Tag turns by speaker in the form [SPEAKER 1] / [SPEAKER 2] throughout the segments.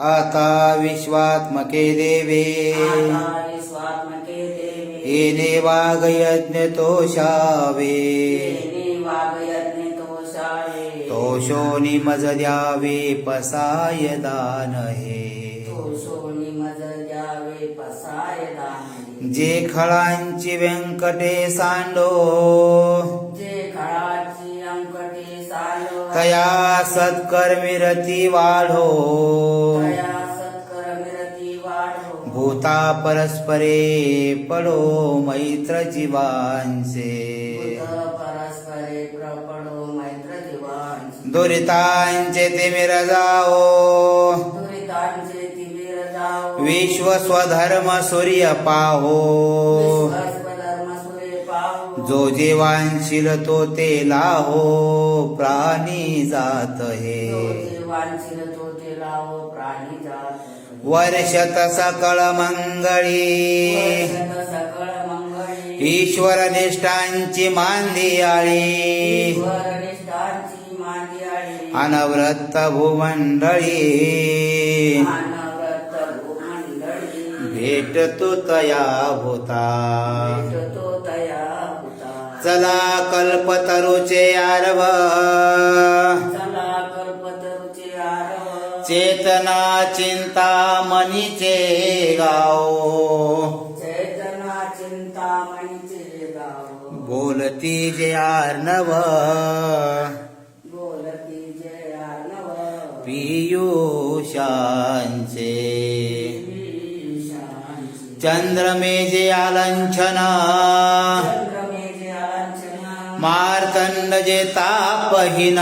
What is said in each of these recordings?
[SPEAKER 1] आता विश्वात्मके देवे येने वागयज्ञ तोषावे तोषो निमज द्यावे पसाय दान हे जे खळांची व्यंकटे सांडो तया सत्कर्मी रती वाढो भूता परस्परे पडो मैत्र जीवांचे दुरितांचे तिमिर जाओ विश्व स्वधर्म सूर्य पाहो जो जीवांशील तो ते लाहो प्राणी जात हे वर्षत सकळ मंगळी ईश्वर निष्ठांची मांदियाळी अनवरत भूमंडळी भेटतो तया होता चला कल्पतरुचे आरव चेतना चिंता मनीचे गाव बोलती जे आर्णव पियुषांचे चंद्रमे जे आलंछन मार्तंड जे तापहीन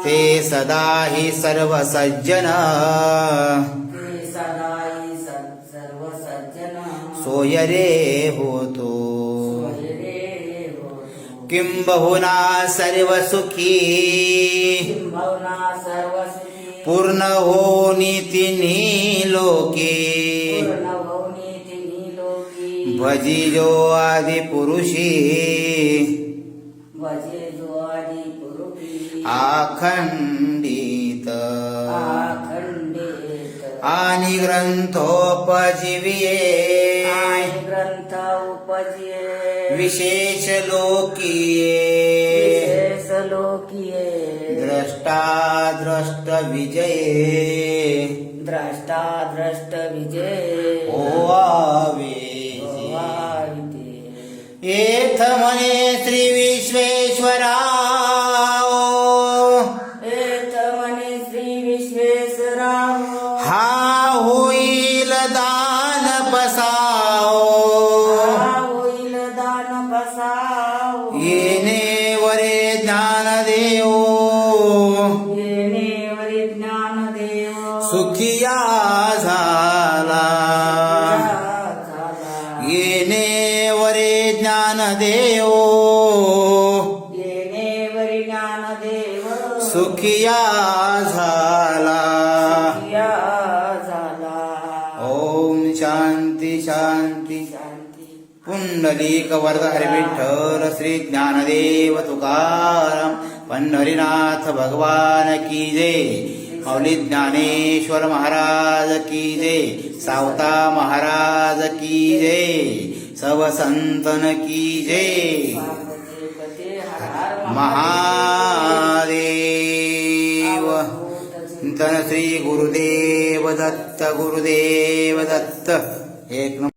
[SPEAKER 1] ते सदाही सर्व सज्जन सोय रे होतो किंबहुना सर्व सुखी पूर्ण हो नीती लोके भजी जो आदि पुरुषी आखंडित आणि ग्रंथोपजीविये विशेष लोकीये द्रष्टा द्रष्ट विजय ओ आवे एथ म्हणे श्री विश्वेश्वरा हा होईल दान बसाओ येणे वरे ज्ञान देव सुखिया झाला येणे वरे ज्ञान देव सुखिया झाला ओम शांती शांती पुंडलिक वरद विठ्ठल श्री ज्ञानदेव तुकाराम पंढरीनाथ भगवान की जय माऊली ज्ञानेश्वर महाराज की जय सावता महाराज की जय सब संतन की जय महादेव धन श्री गुरुदेव दत्त एक नंबर।